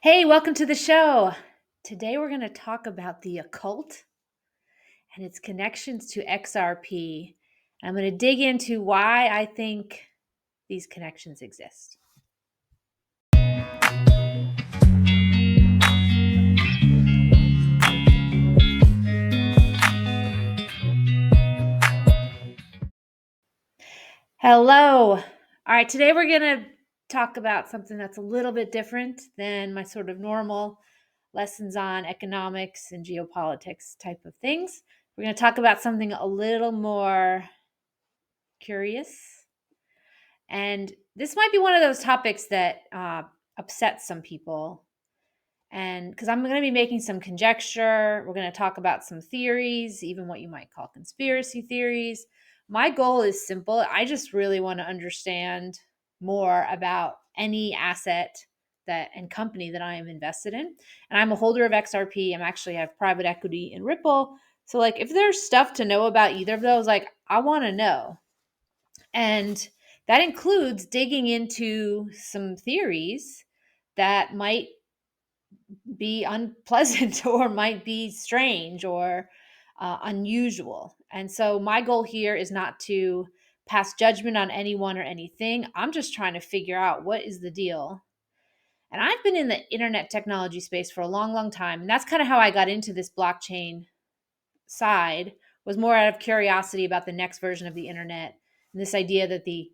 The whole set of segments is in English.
Hey, welcome to the show. Today we're going to talk about the occult and its connections to XRP. I'm going to dig into why I think these connections exist. Hello. All right, today we're going to talk about something that's a little bit different than my sort of normal lessons on economics and geopolitics type of things. We're going to talk about something a little more curious. And this might be one of those topics that upsets some people. And because I'm going to be making some conjecture, we're going to talk about some theories, even what you might call conspiracy theories. My goal is simple. I just really want to understand more about any asset that and company that I am invested in. And I'm a holder of XRP. I have private equity in Ripple. So like if there's stuff to know about either of those, like I want to know. And that includes digging into some theories that might be unpleasant or might be strange or unusual. And so, my goal here is not to pass judgment on anyone or anything. I'm just trying to figure out what is the deal. And I've been in the internet technology space for a long, long time. And that's kind of how I got into this blockchain side, was more out of curiosity about the next version of the internet and this idea that the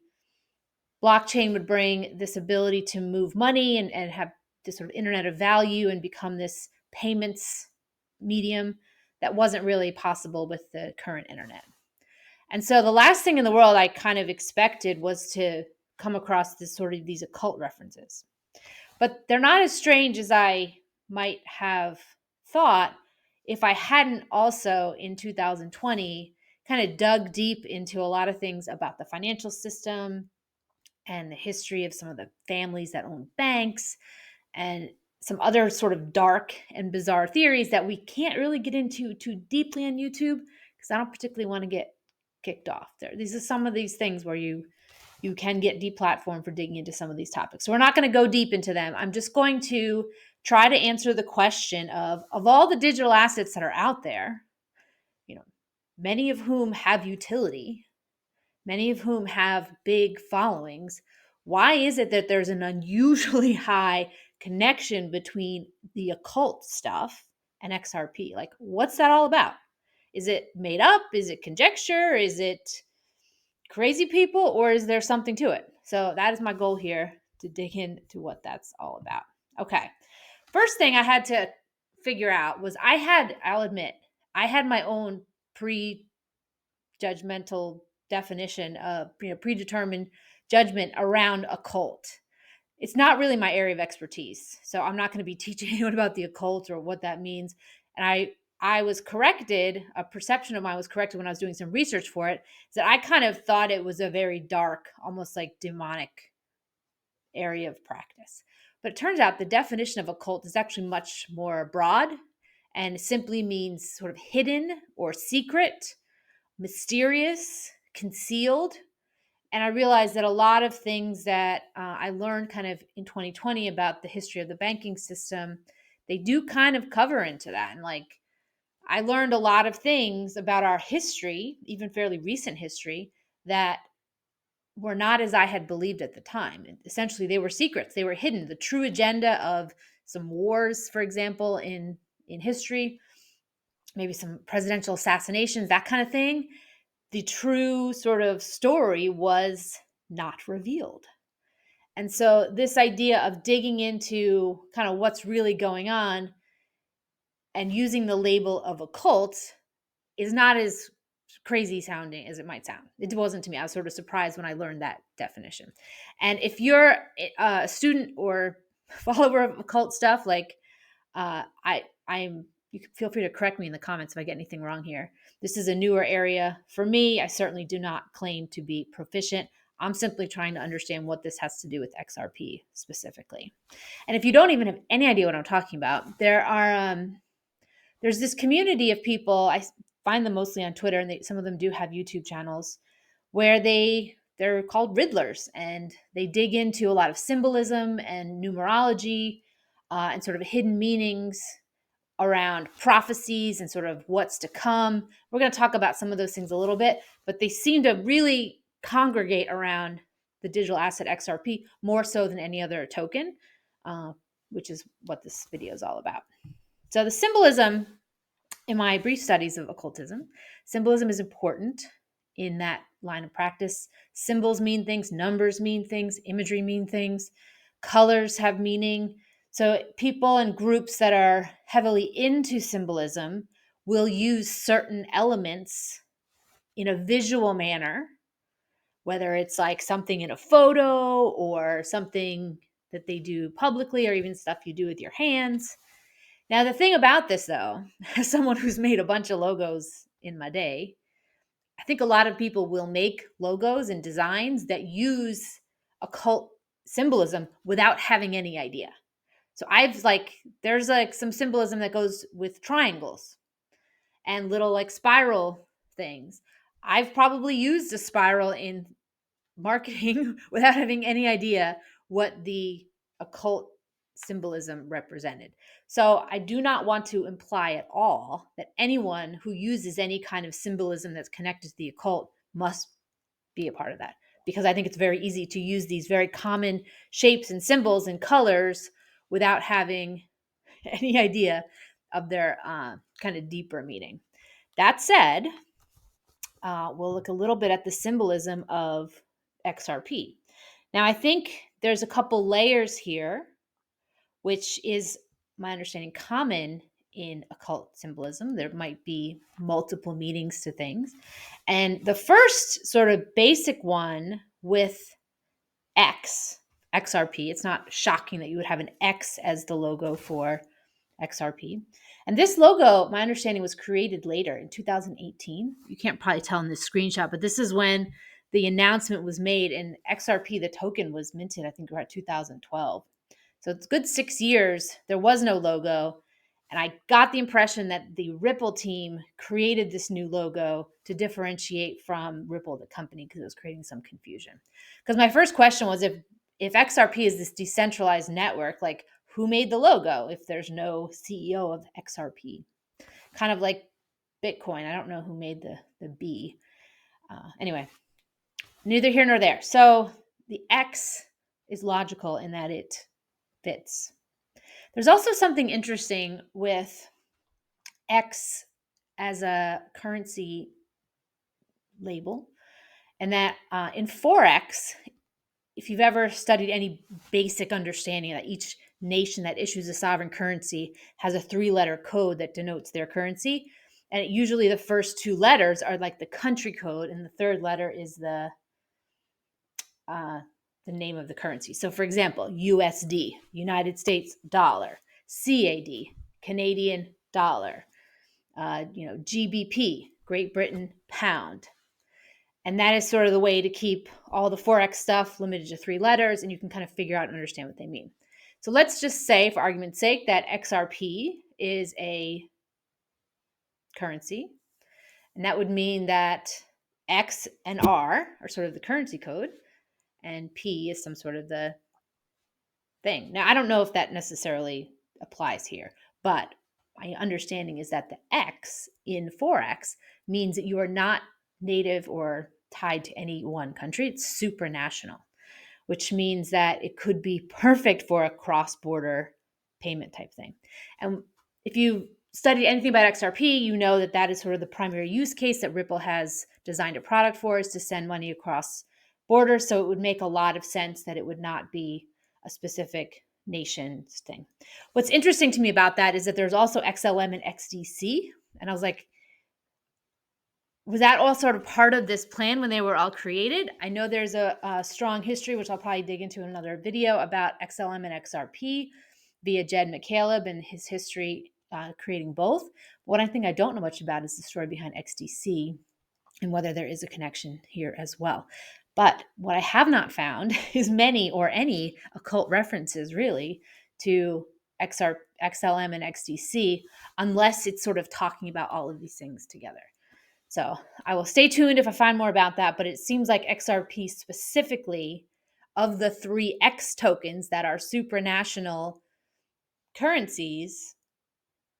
blockchain would bring this ability to move money and have this sort of internet of value and become this payments medium that wasn't really possible with the current internet. And so the last thing in the world I kind of expected was to come across this sort of these occult references. But they're not as strange as I might have thought if I hadn't also in 2020 kind of dug deep into a lot of things about the financial system and the history of some of the families that own banks and some other sort of dark and bizarre theories that we can't really get into too deeply on YouTube because I don't particularly want to get kicked off there. These are some of these things where you can get deplatformed for digging into some of these topics. So we're not going to go deep into them. I'm just going to try to answer the question of all the digital assets that are out there, you know, many of whom have utility, many of whom have big followings. Why is it that there's an unusually high connection between the occult stuff and XRP? Like, what's that all about? Is it made up? Is it conjecture? Is it crazy people? Or is there something to it? So, that is my goal here, to dig into what that's all about. Okay. First thing I had to figure out was I'll admit, I had my own judgmental definition of predetermined judgment around occult. It's not really my area of expertise, so I'm not going to be teaching anyone about the occult or what that means. And I was corrected, a perception of mine was corrected when I was doing some research for it, is that I kind of thought it was a very dark, almost like demonic area of practice. But it turns out the definition of occult is actually much more broad and simply means sort of hidden or secret, mysterious, concealed. And I realized that a lot of things that I learned kind of in 2020 about the history of the banking system, they do kind of cover into that. And like, I learned a lot of things about our history, even fairly recent history, that were not as I had believed at the time. And essentially, they were secrets, they were hidden. The true agenda of some wars, for example, in history, maybe some presidential assassinations, that kind of thing, the true sort of story was not revealed. And so, this idea of digging into kind of what's really going on and using the label of occult is not as crazy sounding as it might sound. It wasn't to me. I was sort of surprised when I learned that definition. And if you're a student or follower of occult stuff, like I'm you can feel free to correct me in the comments if I get anything wrong here. This is a newer area for me. I certainly do not claim to be proficient. I'm simply trying to understand what this has to do with XRP specifically. And if you don't even have any idea what I'm talking about, there's this community of people. I find them mostly on Twitter, and some of them do have YouTube channels where they're called riddlers, and they dig into a lot of symbolism and numerology. and sort of hidden meanings around prophecies and sort of what's to come. We're going to talk about some of those things a little bit, but they seem to really congregate around the digital asset XRP more so than any other token, which is what this video is all about. So the symbolism, in my brief studies of occultism, symbolism is important in that line of practice. Symbols mean things, numbers mean things, imagery mean things, colors have meaning. So people and groups that are heavily into symbolism will use certain elements in a visual manner, whether it's like something in a photo or something that they do publicly or even stuff you do with your hands. Now, the thing about this, though, as someone who's made a bunch of logos in my day, I think a lot of people will make logos and designs that use occult symbolism without having any idea. So there's some symbolism that goes with triangles and little like spiral things. I've probably used a spiral in marketing without having any idea what the occult symbolism represented. So I do not want to imply at all that anyone who uses any kind of symbolism that's connected to the occult must be a part of that, because I think it's very easy to use these very common shapes and symbols and colors without having any idea of their kind of deeper meaning. That said, we'll look a little bit at the symbolism of XRP. Now, I think there's a couple layers here, which is my understanding common in occult symbolism. There might be multiple meanings to things. And the first sort of basic one with XRP, it's not shocking that you would have an X as the logo for XRP. And this logo, my understanding, was created later in 2018. You can't probably tell in this screenshot, but this is when the announcement was made, and XRP, the token, was minted, I think, around 2012. So it's a good 6 years. There was no logo. And I got the impression that the Ripple team created this new logo to differentiate from Ripple, the company, because it was creating some confusion. Because my first question was, if XRP is this decentralized network, like, who made the logo if there's no CEO of XRP? Kind of like Bitcoin. I don't know who made the B. Anyway, neither here nor there. So the X is logical in that it fits. There's also something interesting with X as a currency label, and that in Forex, if you've ever studied any basic understanding that each nation that issues a sovereign currency has a 3-letter code that denotes their currency, and usually the first 2 letters are like the country code, and the third letter is the name of the currency. So, for example, USD, United States dollar, CAD, Canadian dollar, GBP, Great Britain pound. And that is sort of the way to keep all the Forex stuff limited to 3 letters, and you can kind of figure out and understand what they mean. So let's just say, for argument's sake, that XRP is a currency. And that would mean that X and R are sort of the currency code, and P is some sort of the thing. Now, I don't know if that necessarily applies here, but my understanding is that the X in Forex means that you are not native or tied to any one country. It's supranational, which means that it could be perfect for a cross-border payment type thing. And if you studied anything about XRP, you know that that is sort of the primary use case that Ripple has designed a product for, is to send money across borders. So it would make a lot of sense that it would not be a specific nation's thing. What's interesting to me about that is that there's also XLM and XDC. And I was like, was that all sort of part of this plan when they were all created? I know there's a strong history, which I'll probably dig into in another video, about XLM and XRP via Jed McCaleb and his history creating both. One thing I don't know much about is the story behind XDC and whether there is a connection here as well. But what I have not found is many or any occult references really to XLM and XDC, unless it's sort of talking about all of these things together. So I will stay tuned if I find more about that, but it seems like XRP specifically, of the 3 X tokens that are supranational currencies,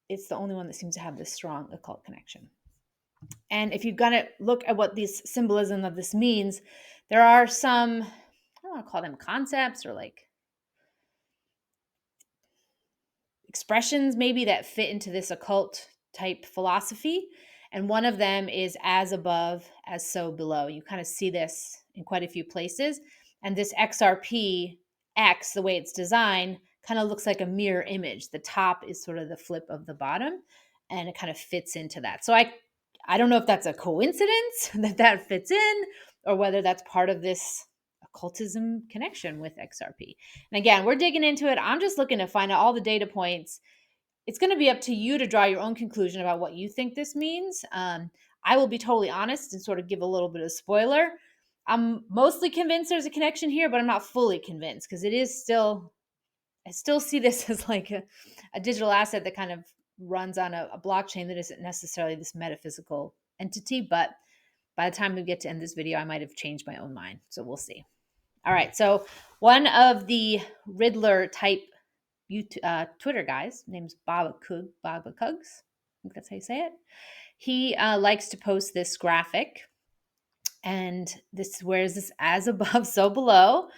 it's the only one that seems to have this strong occult connection. And if you're going to look at what this symbolism of this means, there are some, I don't want to call them concepts or like expressions maybe that fit into this occult type philosophy. And one of them is as above, as so below. You kind of see this in quite a few places. And this XRP X, the way it's designed, kind of looks like a mirror image. The top is sort of the flip of the bottom, and it kind of fits into that. So I don't know if that's a coincidence that fits in, or whether that's part of this occultism connection with XRP. And again, we're digging into it. I'm just looking to find out all the data points. It's going to be up to you to draw your own conclusion about what you think this means. I will be totally honest and sort of give a little bit of spoiler. I'm mostly convinced there's a connection here, but I'm not fully convinced because it is still, I still see this as like a digital asset that kind of runs on a blockchain that isn't necessarily this metaphysical entity. But by the time we get to end this video, I might have changed my own mind. So we'll see. All right. So one of the riddler type Twitter guys, name's Baba Kugs. I think that's how you say it. He likes to post this graphic, and this where's this as above, so below.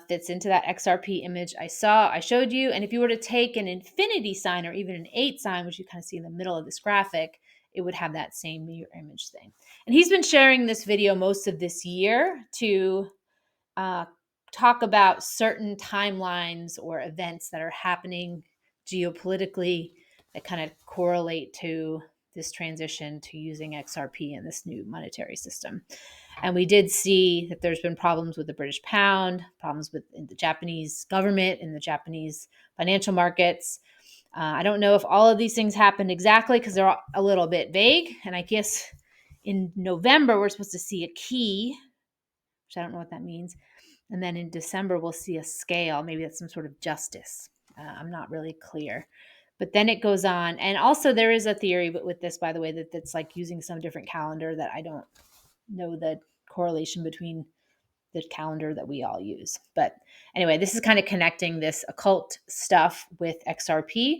Fits into that XRP image I showed you. And if you were to take an infinity sign or even an 8 sign, which you kind of see in the middle of this graphic, it would have that same mirror image thing. And he's been sharing this video most of this year to talk about certain timelines or events that are happening geopolitically that kind of correlate to this transition to using XRP in this new monetary system. And we did see that there's been problems with the British pound, problems with the Japanese government and the Japanese financial markets. I don't know if all of these things happened exactly because they're a little bit vague. And I guess in November, we're supposed to see a key, which I don't know what that means. And then in December, we'll see a scale. Maybe that's some sort of justice. I'm not really clear. But then it goes on. And also there is a theory with this, by the way, that's like using some different calendar that I don't know the correlation between the calendar that we all use. But anyway, this is kind of connecting this occult stuff with XRP.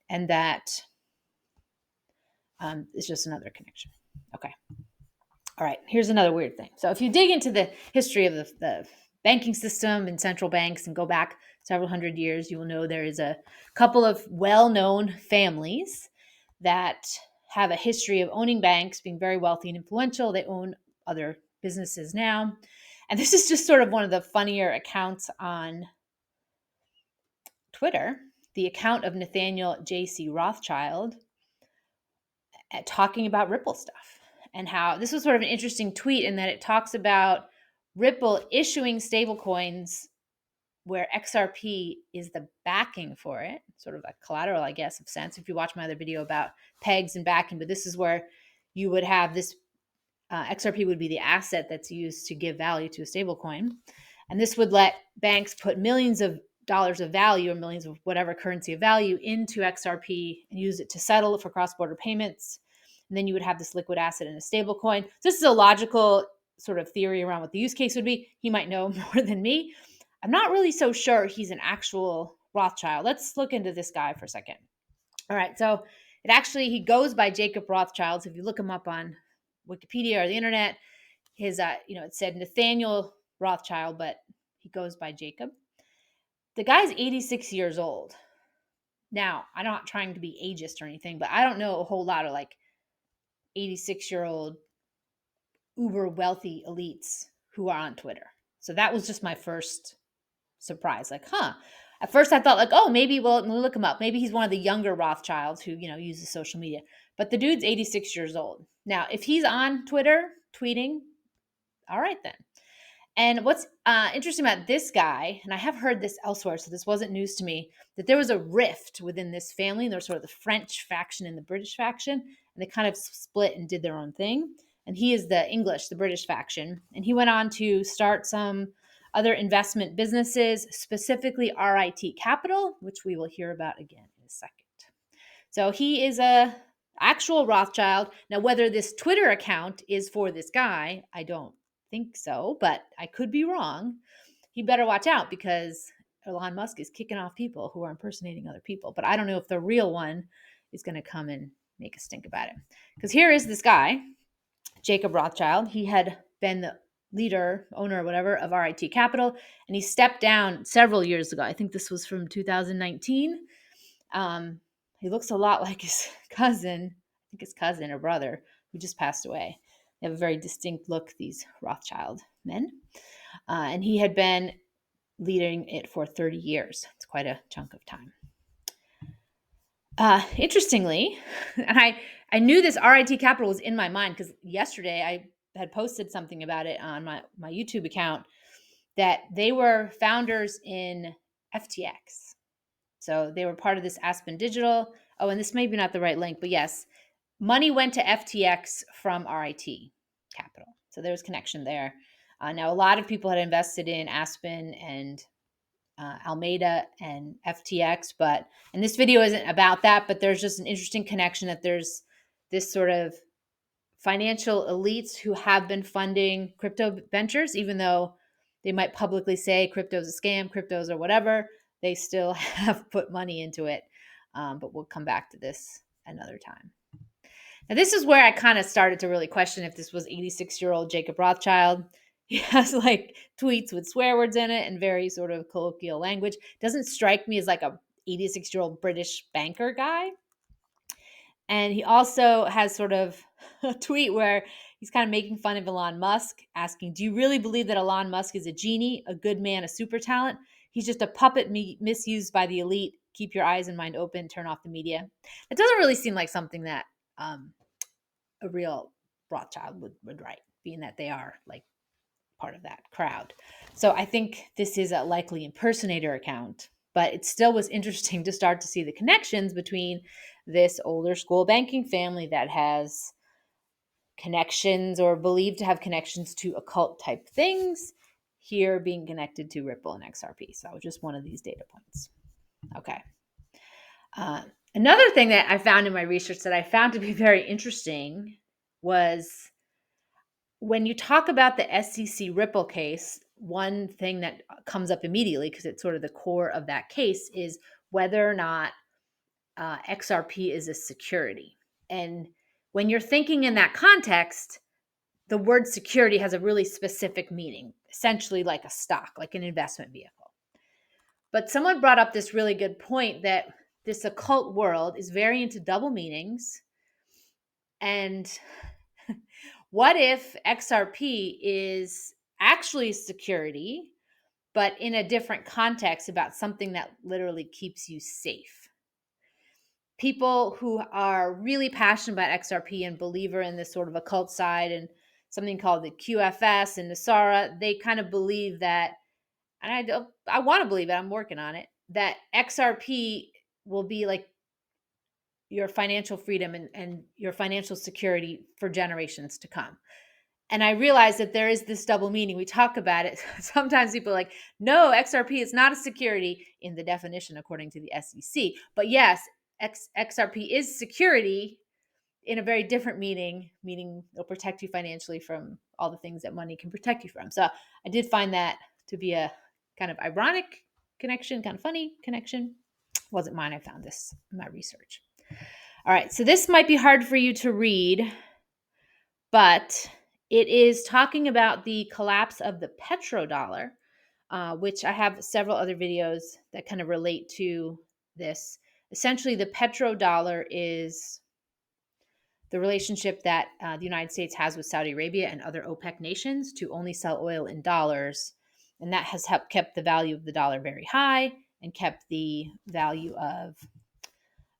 And that is just another connection. Okay. All right. Here's another weird thing. So if you dig into the history of the banking system and central banks and go back several hundred years, you will know there is a couple of well-known families that have a history of owning banks, being very wealthy and influential. They own other businesses now. And this is just sort of one of the funnier accounts on Twitter, the account of Nathaniel J.C. Rothschild talking about Ripple stuff, and how this was sort of an interesting tweet in that it talks about Ripple issuing stablecoins where XRP is the backing for it, sort of a collateral, I guess, of sense. If you watch my other video about pegs and backing, but this is where you would have this XRP would be the asset that's used to give value to a stablecoin. And this would let banks put millions of dollars of value or millions of whatever currency of value into XRP and use it to settle for cross-border payments. And then you would have this liquid asset in a stablecoin. So this is a logical sort of theory around what the use case would be. He might know more than me. I'm not really so sure he's an actual Rothschild. Let's look into this guy for a second. All right. So he goes by Jacob Rothschild. So if you look him up on Wikipedia or the internet, his, it said Nathaniel Rothschild, but he goes by Jacob. The guy's 86 years old. Now, I'm not trying to be ageist or anything, but I don't know a whole lot of like 86-year-old uber wealthy elites who are on Twitter. So that was just my first surprise. Like, At first I thought like, oh, maybe, well, let me look him up. Maybe he's one of the younger Rothschilds who, uses social media. But the dude's 86 years old. Now, if he's on Twitter tweeting, all right then. And what's interesting about this guy, and I have heard this elsewhere, so this wasn't news to me, that there was a rift within this family. There was sort of the French faction and the British faction, and they kind of split and did their own thing. And he is the British faction. And he went on to start some other investment businesses, specifically RIT Capital, which we will hear about again in a second. So he is a actual Rothschild. Now, whether this Twitter account is for this guy, I don't think so, but I could be wrong. He better watch out because Elon Musk is kicking off people who are impersonating other people. But I don't know if the real one is going to come and make us think about it. Because here is this guy, Jacob Rothschild. He had been the leader, owner, or whatever, of RIT Capital, and he stepped down several years ago. I think this was from 2019. He looks a lot like his cousin, I think his cousin or brother, who just passed away. They have a very distinct look, these Rothschild men. And he had been leading it for 30 years. It's quite a chunk of time. Interestingly, I knew this RIT Capital was in my mind because yesterday I had posted something about it on my YouTube account that they were founders in FTX. So they were part of this Aspen Digital. Oh, and this may be not the right link, but yes, money went to FTX from RIT Capital. So there was connection there. Now, a lot of people had invested in Aspen and Alameda and FTX, and this video isn't about that, but there's just an interesting connection that there's this sort of financial elites who have been funding crypto ventures, even though they might publicly say crypto's a scam, crypto's or whatever, they still have put money into it. But we'll come back to this another time. Now, this is where I kind of started to really question if this was 86-year-old Jacob Rothschild. He has like tweets with swear words in it and very sort of colloquial language. Doesn't strike me as like a 86-year-old British banker guy. And he also has sort of a tweet where he's kind of making fun of Elon Musk, asking, do you really believe that Elon Musk is a genie, a good man, a super talent? He's just a puppet misused by the elite. Keep your eyes and mind open. Turn off the media. It doesn't really seem like something that a real Rothschild would write, being that they are like part of that crowd. So I think this is a likely impersonator account, but it still was interesting to start to see the connections between this older school banking family that has connections or believed to have connections to occult type things here being connected to Ripple and XRP. So just one of these data points. Okay. Another thing that I found in my research that I found to be very interesting was when you talk about the SEC Ripple case, one thing that comes up immediately, because it's sort of the core of that case, is whether or not XRP is a security. And when you're thinking in that context, the word security has a really specific meaning, essentially like a stock, like an investment vehicle. But someone brought up this really good point that this occult world is very into double meanings. And what if XRP is actually security, but in a different context about something that literally keeps you safe? People who are really passionate about XRP and believer in this sort of occult side and something called the QFS and Nasara, they kind of believe that, and I want to believe it, I'm working on it, that XRP will be like your financial freedom and your financial security for generations to come. And I realize that there is this double meaning. We talk about it. Sometimes people are like, no, XRP is not a security in the definition according to the SEC. But yes, XRP is security in a very different meaning it'll protect you financially from all the things that money can protect you from. So I did find that to be a kind of ironic connection, kind of funny connection. It wasn't mine. I found this in my research. All right. So this might be hard for you to read, but it is talking about the collapse of the petrodollar, which I have several other videos that kind of relate to this. Essentially, the petrodollar is the relationship that the United States has with Saudi Arabia and other OPEC nations to only sell oil in dollars. And that has helped kept the value of the dollar very high and kept the value of,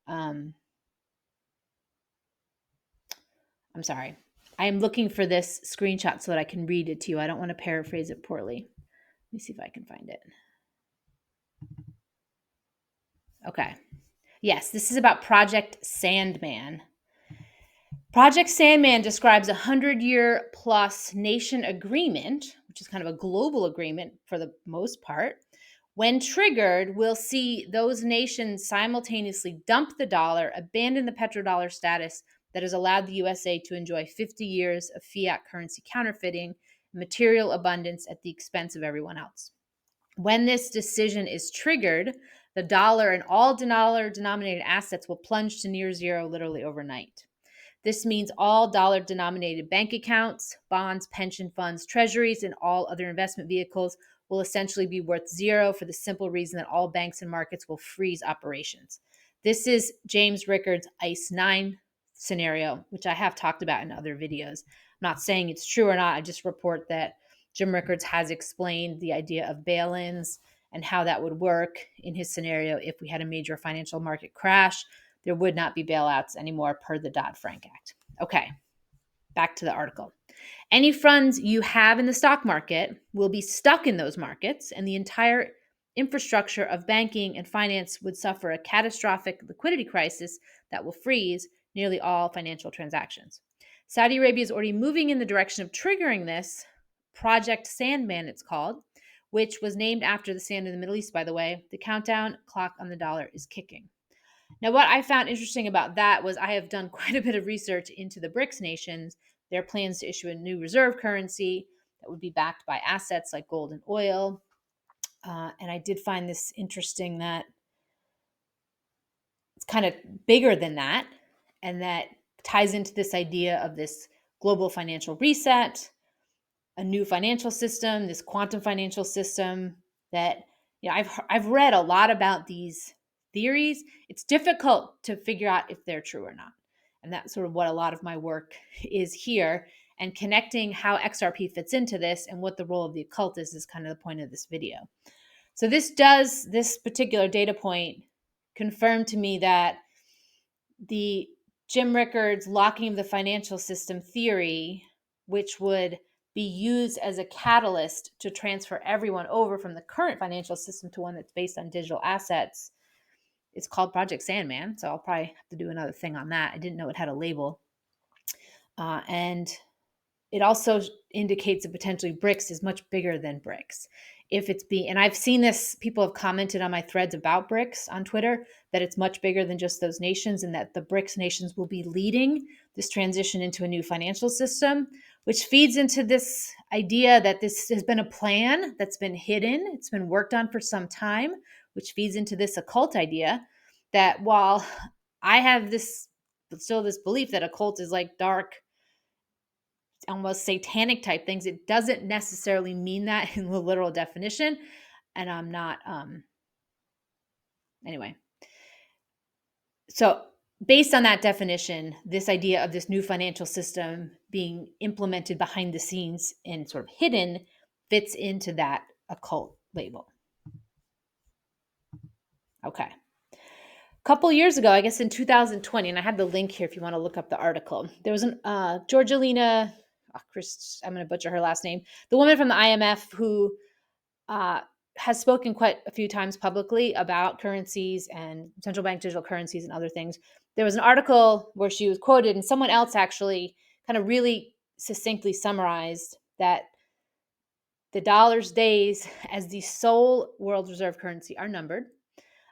I'm sorry. I am looking for this screenshot so that I can read it to you. I don't want to paraphrase it poorly. Let me see if I can find it. Okay. Yes, this is about Project Sandman. Project Sandman describes a 100-year plus nation agreement, which is kind of a global agreement for the most part. When triggered, we'll see those nations simultaneously dump the dollar, abandon the petrodollar status that has allowed the USA to enjoy 50 years of fiat currency counterfeiting, material abundance at the expense of everyone else. When this decision is triggered, the dollar and all dollar-denominated assets will plunge to near zero literally overnight. This means all dollar-denominated bank accounts, bonds, pension funds, treasuries, and all other investment vehicles will essentially be worth zero for the simple reason that all banks and markets will freeze operations. This is James Rickards' ICE 9 scenario, which I have talked about in other videos. I'm not saying it's true or not. I just report that Jim Rickards has explained the idea of bail-ins and how that would work in his scenario if we had a major financial market crash. There would not be bailouts anymore per the Dodd-Frank Act. Okay, back to the article. Any funds you have in the stock market will be stuck in those markets, and the entire infrastructure of banking and finance would suffer a catastrophic liquidity crisis that will freeze nearly all financial transactions. Saudi Arabia is already moving in the direction of triggering this. Project Sandman, it's called, which was named after the sand in the Middle East, by the way. The countdown clock on the dollar is kicking. Now, what I found interesting about that was I have done quite a bit of research into the BRICS nations, their plans to issue a new reserve currency that would be backed by assets like gold and oil. And I did find this interesting that it's kind of bigger than that, and that ties into this idea of this global financial reset, a new financial system, this quantum financial system that, I've read a lot about these theories. It's difficult to figure out if they're true or not. And that's sort of what a lot of my work is here. And connecting how XRP fits into this and what the role of the occult is kind of the point of this video. So this particular data point confirmed to me that the Jim Rickards locking of the financial system theory, which would be used as a catalyst to transfer everyone over from the current financial system to one that's based on digital assets. It's called Project Sandman, so I'll probably have to do another thing on that. I didn't know it had a label. And it also indicates that potentially BRICS is much bigger than BRICS. And I've seen this, people have commented on my threads about BRICS on Twitter, that it's much bigger than just those nations and that the BRICS nations will be leading this transition into a new financial system, which feeds into this idea that this has been a plan that's been hidden. It's been worked on for some time, which feeds into this occult idea that while I have this belief that occult is like dark, almost satanic type things, it doesn't necessarily mean that in the literal definition. And I'm not, anyway. So based on that definition, this idea of this new financial system being implemented behind the scenes and sort of hidden fits into that occult label. Okay. A couple years ago, I guess in 2020, and I have the link here if you want to look up the article, there was an Georgina, I'm going to butcher her last name, the woman from the IMF who has spoken quite a few times publicly about currencies and central bank digital currencies and other things. There was an article where she was quoted, and someone else actually kind of really succinctly summarized that the dollar's days as the sole world reserve currency are numbered.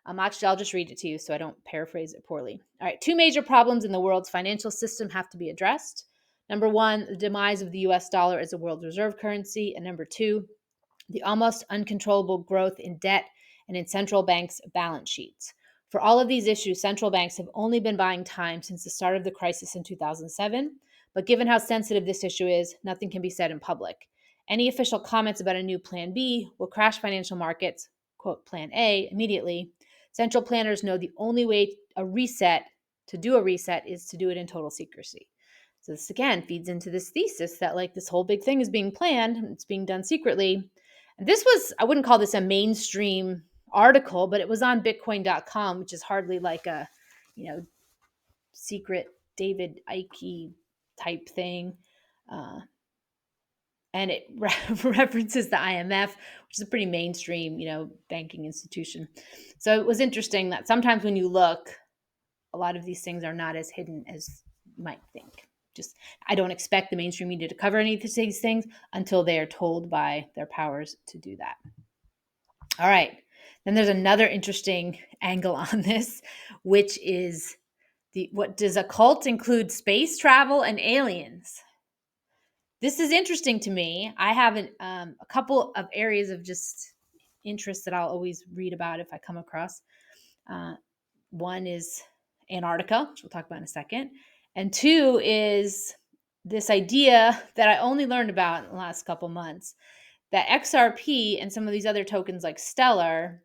Actually, I'll just read it to you so I don't paraphrase it poorly. All right, two major problems in the world's financial system have to be addressed. Number one, the demise of the US dollar as a world reserve currency. And number two, the almost uncontrollable growth in debt and in central banks' balance sheets. For all of these issues, central banks have only been buying time since the start of the crisis in 2007. But given how sensitive this issue is, nothing can be said in public. Any official comments about a new Plan B will crash financial markets, quote, Plan A, immediately. Central planners know the only way to do a reset is to do it in total secrecy. So this again feeds into this thesis that like this whole big thing is being planned, and it's being done secretly. And this was, I wouldn't call this a mainstream article, but it was on Bitcoin.com, which is hardly like a, secret David Icke type thing. And it references the IMF, which is a pretty mainstream, banking institution. So it was interesting that sometimes when you look, a lot of these things are not as hidden as you might think. I don't expect the mainstream media to cover any of these things until they are told by their powers to do that. All right. Then there's another interesting angle on this, which is what does occult include space travel and aliens? This is interesting to me. I have a couple of areas of just interests that I'll always read about if I come across. One is Antarctica, which we'll talk about in a second. And two is this idea that I only learned about in the last couple months, that XRP and some of these other tokens like Stellar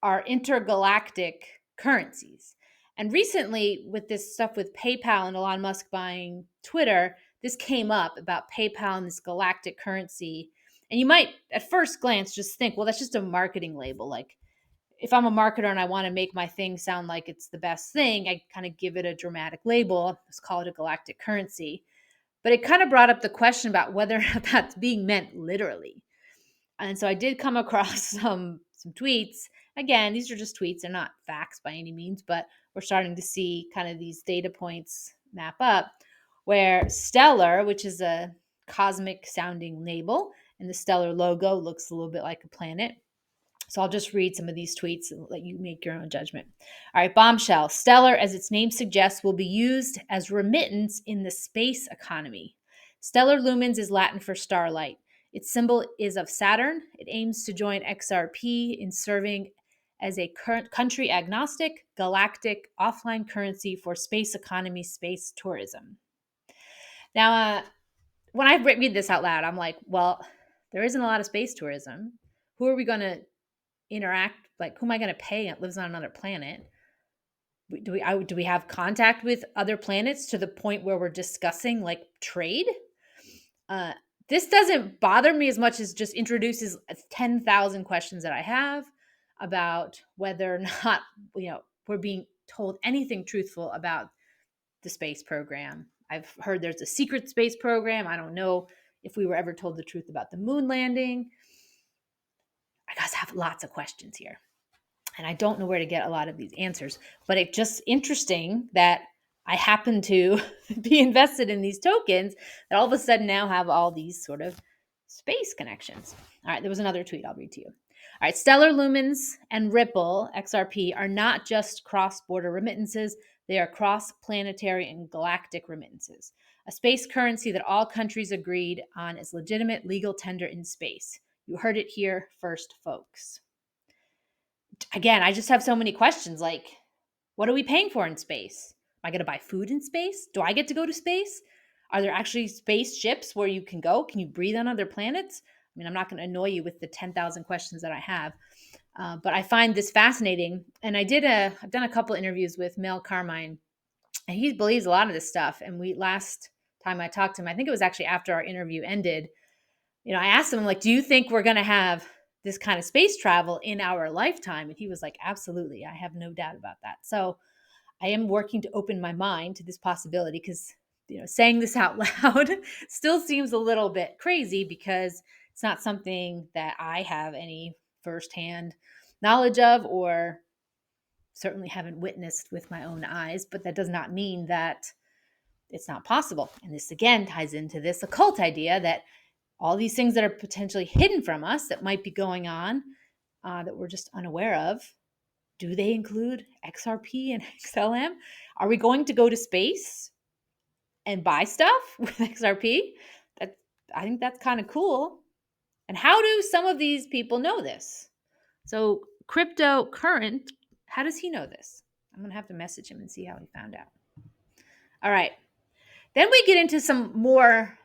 are intergalactic currencies. And recently, with this stuff with PayPal and Elon Musk buying Twitter, this came up about PayPal and this galactic currency. And you might, at first glance, just think, well, that's just a marketing label. Like, if I'm a marketer and I want to make my thing sound like it's the best thing, I kind of give it a dramatic label. Let's call it a galactic currency. But it kind of brought up the question about whether or not that's being meant literally. And so I did come across some tweets. Again, these are just tweets. They're not facts by any means, but we're starting to see kind of these data points map up where Stellar, which is a cosmic sounding label, and the Stellar logo looks a little bit like a planet. So I'll just read some of these tweets and let you make your own judgment. All right, bombshell. Stellar, as its name suggests, will be used as remittance in the space economy. Stellar lumens is Latin for starlight. Its symbol is of Saturn. It aims to join XRP in serving as a current country agnostic, galactic, offline currency for space economy, space tourism. Now, when I read this out loud, I'm like, well, there isn't a lot of space tourism. Who are we going to interact, like who am I going to pay that lives on another planet? Do we have contact with other planets to the point where we're discussing like trade? This doesn't bother me as much as just introduces 10,000 questions that I have about whether or not we're being told anything truthful about the space program. I've heard there's a secret space program. I don't know if we were ever told the truth about the moon landing. I guys have lots of questions here. And I don't know where to get a lot of these answers, but it's just interesting that I happen to be invested in these tokens that all of a sudden now have all these sort of space connections. All right, there was another tweet I'll read to you. All right, Stellar Lumens and Ripple, XRP, are not just cross-border remittances. They are cross-planetary and galactic remittances, a space currency that all countries agreed on as legitimate legal tender in space. You heard it here first, folks. Again, I just have so many questions like, what are we paying for in space? Am I going to buy food in space? Do I get to go to space? Are there actually spaceships where you can go? Can you breathe on other planets? I mean, I'm not going to annoy you with the 10,000 questions that I have, but I find this fascinating. And I've done a couple interviews with Mel Carmine, and he believes a lot of this stuff. And last time I talked to him, I think it was actually after our interview ended, I asked him, like, do you think we're going to have this kind of space travel in our lifetime? And he was like, absolutely. I have no doubt about that. So I am working to open my mind to this possibility because, saying this out loud still seems a little bit crazy because it's not something that I have any firsthand knowledge of or certainly haven't witnessed with my own eyes. But that does not mean that it's not possible. And this again ties into this occult idea that all these things that are potentially hidden from us that might be going on that we're just unaware of. Do they include XRP and XLM? Are we going to go to space and buy stuff with XRP? I think that's kind of cool. And how do some of these people know this? So Crypto Current, how does he know this? I'm going to have to message him and see how he found out. All right. Then we get into some more,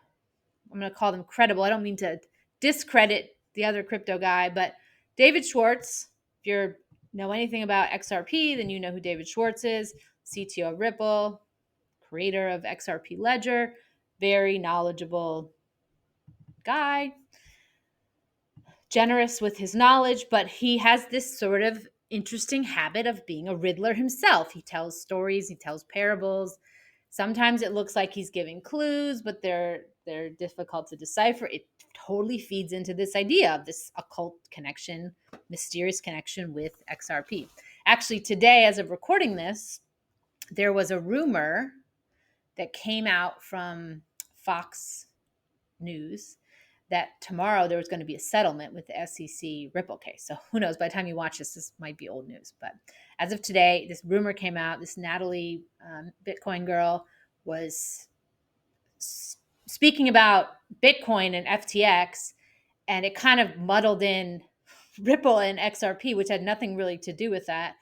I'm going to call them credible. I don't mean to discredit the other crypto guy, but David Schwartz, if you know anything about XRP, then you know who David Schwartz is, CTO of Ripple, creator of XRP Ledger, very knowledgeable guy, generous with his knowledge, but he has this sort of interesting habit of being a riddler himself. He tells stories, he tells parables. Sometimes it looks like he's giving clues, but they're difficult to decipher. It totally feeds into this idea of this occult connection, mysterious connection with XRP. Actually, today, as of recording this, there was a rumor that came out from Fox News that tomorrow there was going to be a settlement with the SEC Ripple case. So who knows? By the time you watch this might be old news. But as of today, this rumor came out. This Natalie Bitcoin girl was speaking about Bitcoin and FTX, and it kind of muddled in Ripple and XRP, which had nothing really to do with that.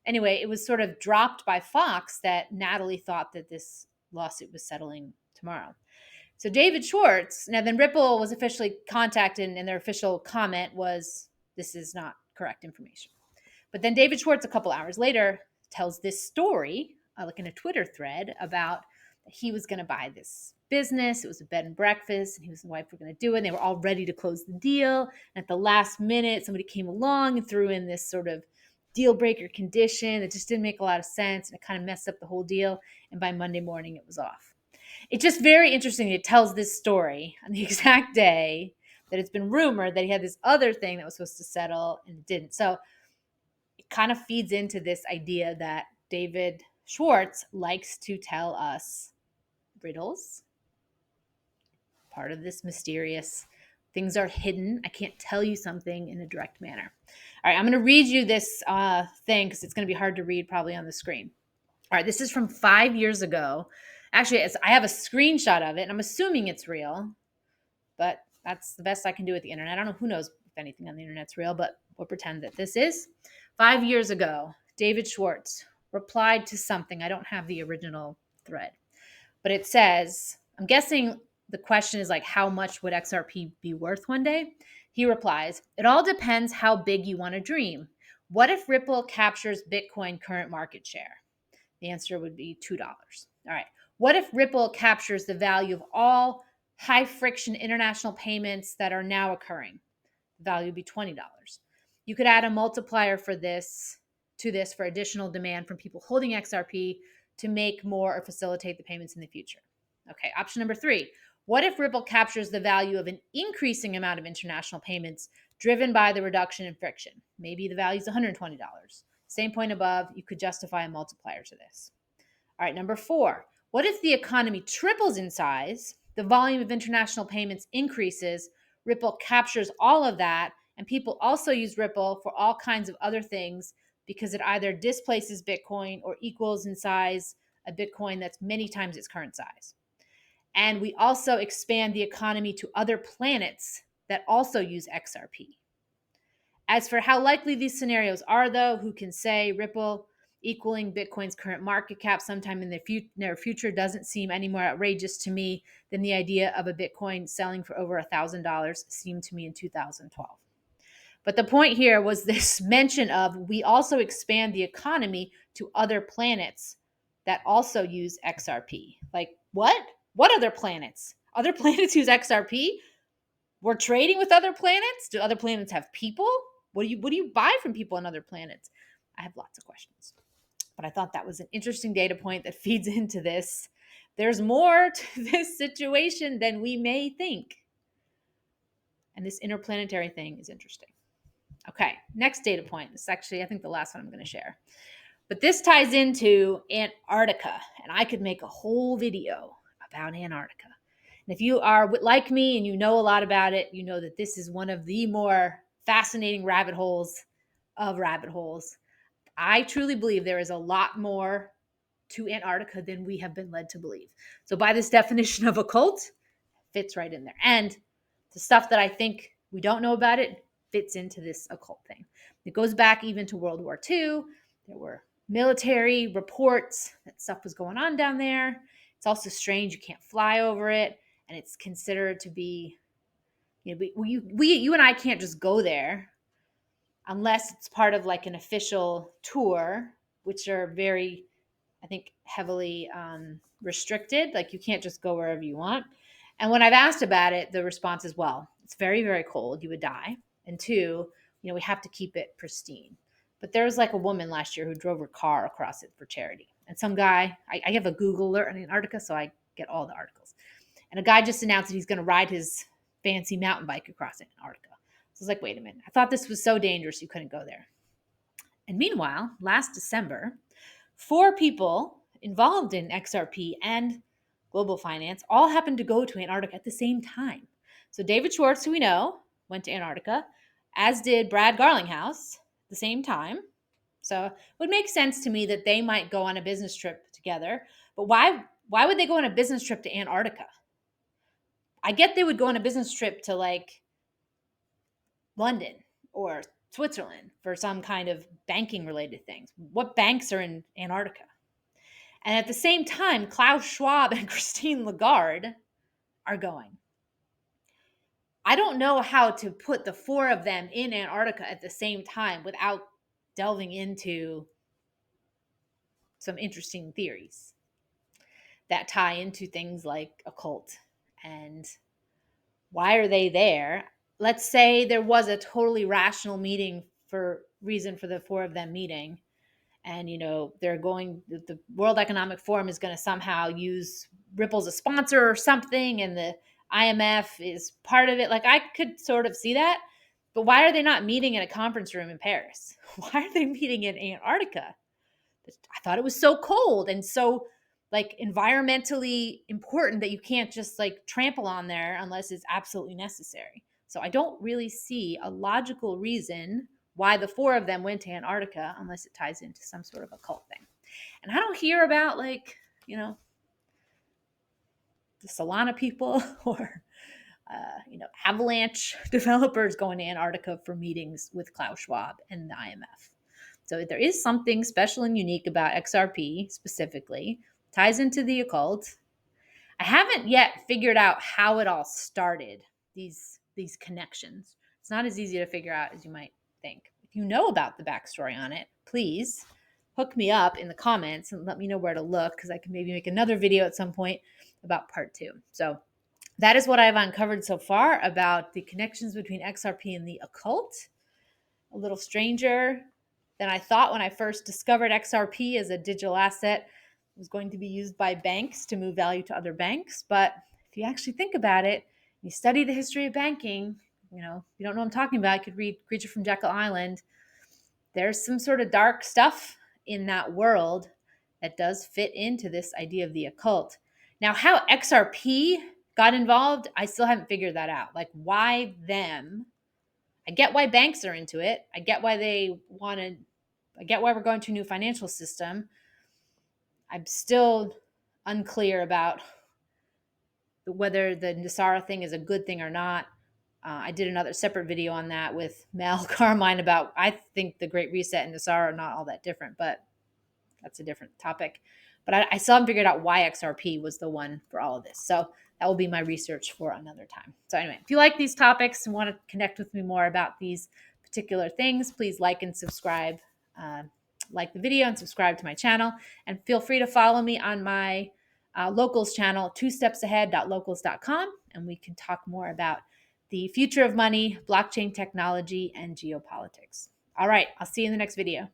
Anyway, it was sort of dropped by Fox that Natalie thought that this lawsuit was settling tomorrow. So David Schwartz, now then Ripple was officially contacted, and their official comment was, this is not correct information. But then David Schwartz, a couple hours later, tells this story, like in a Twitter thread, about he was going to buy this business. It was a bed and breakfast, and he and his wife were going to do it. And they were all ready to close the deal. And at the last minute, somebody came along and threw in this sort of deal breaker condition that just didn't make a lot of sense, and it kind of messed up the whole deal. And by Monday morning, it was off. It's just very interesting. It tells this story on the exact day that it's been rumored that he had this other thing that was supposed to settle and it didn't. So it kind of feeds into this idea that David Schwartz likes to tell us riddles. Part of this mysterious, things are hidden. I can't tell you something in a direct manner. All right, I'm going to read you this thing because it's going to be hard to read probably on the screen. All right, this is from 5 years ago. Actually, I have a screenshot of it, and I'm assuming it's real, but that's the best I can do with the internet. I don't know, who knows if anything on the internet's real, but we'll pretend that this is. 5 years ago, David Schwartz replied to something. I don't have the original thread, but it says, I'm guessing the question is like, how much would XRP be worth one day? He replies, it all depends how big you want to dream. What if Ripple captures Bitcoin current market share? The answer would be $2. All right. What if Ripple captures the value of all high friction international payments that are now occurring? The value would be $20. You could add a multiplier for this for additional demand from people holding XRP to make more or facilitate the payments in the future. Okay, option number 3. What if Ripple captures the value of an increasing amount of international payments driven by the reduction in friction? Maybe the value is $120. Same point above, you could justify a multiplier to this. All right, number 4. What if the economy triples in size, the volume of international payments increases, Ripple captures all of that, and people also use Ripple for all kinds of other things because it either displaces Bitcoin or equals in size a Bitcoin that's many times its current size. And we also expand the economy to other planets that also use XRP. As for how likely these scenarios are, though, who can say? Ripple equaling Bitcoin's current market cap sometime in the near future doesn't seem any more outrageous to me than the idea of a Bitcoin selling for over $1,000 seemed to me in 2012. But the point here was this mention of we also expand the economy to other planets that also use XRP. Like, what? What other planets? Other planets use XRP? We're trading with other planets? Do other planets have people? What do you buy from people on other planets? I have lots of questions. But I thought that was an interesting data point that feeds into this. There's more to this situation than we may think. And this interplanetary thing is interesting. Okay, next data point. This is actually, I think, the last one I'm going to share. But this ties into Antarctica, and I could make a whole video about Antarctica. And if you are like me and you know a lot about it, you know that this is one of the more fascinating rabbit holes of rabbit holes. I truly believe there is a lot more to Antarctica than we have been led to believe. So by this definition of occult, fits right in there. And the stuff that I think we don't know about it fits into this occult thing. It goes back even to World War II. There were military reports that stuff was going on down there. It's also strange you can't fly over it, and it's considered to be, you know, you and I can't just go there unless it's part of like an official tour, which are very, I think, heavily restricted. Like you can't just go wherever you want. And when I've asked about it, the response is, well, it's very, very cold. You would die. And 2, we have to keep it pristine. But there was like a woman last year who drove her car across it for charity. And some guy, I have a Google alert on Antarctica, so I get all the articles. And a guy just announced that he's going to ride his fancy mountain bike across Antarctica. So I was like, wait a minute. I thought this was so dangerous you couldn't go there. And meanwhile, last December, 4 people involved in XRP and global finance all happened to go to Antarctica at the same time. So David Schwartz, who we know, went to Antarctica, as did Brad Garlinghouse at the same time. So it would make sense to me that they might go on a business trip together. But why would they go on a business trip to Antarctica? I get they would go on a business trip to like London or Switzerland for some kind of banking related things. What banks are in Antarctica? And at the same time, Klaus Schwab and Christine Lagarde are going. I don't know how to put the four of them in Antarctica at the same time without delving into some interesting theories that tie into things like occult and why are they there. Let's say there was a totally rational reason for the four of them meeting, and the World Economic Forum is going to somehow use Ripple as a sponsor or something, and the IMF is part of it. Like, I could sort of see that, but why are they not meeting in a conference room in Paris? Why are they meeting in Antarctica? I thought it was so cold and so like environmentally important that you can't just like trample on there unless it's absolutely necessary. So I don't really see a logical reason why the four of them went to Antarctica unless it ties into some sort of occult thing. And I don't hear about like, the Solana people or Avalanche developers going to Antarctica for meetings with Klaus Schwab and the IMF. So there is something special and unique about XRP specifically, ties into the occult. I haven't yet figured out how it all started, these connections. It's not as easy to figure out as you might think. If you know about the backstory on it, please hook me up in the comments and let me know where to look, because I can maybe make another video at some point about part 2. So that is what I've uncovered so far about the connections between XRP and the occult. A little stranger than I thought when I first discovered XRP as a digital asset. It was going to be used by banks to move value to other banks. But if you actually think about it, you study the history of banking, if you don't know what I'm talking about, you could read Creature from Jekyll Island. There's some sort of dark stuff in that world that does fit into this idea of the occult. Now, how XRP got involved, I still haven't figured that out. Like, why them? I get why banks are into it. I get why I get why we're going to a new financial system. I'm still unclear about whether the Nasara thing is a good thing or not. I did another separate video on that with Mel Carmine about, I think the Great Reset and Nasara are not all that different, but that's a different topic. But I still haven't figured out why XRP was the one for all of this. So that will be my research for another time. So anyway, if you like these topics and want to connect with me more about these particular things, please like and subscribe. Like the video and subscribe to my channel. And feel free to follow me on my locals channel, twostepsahead.locals.com. And we can talk more about the future of money, blockchain technology, and geopolitics. All right, I'll see you in the next video.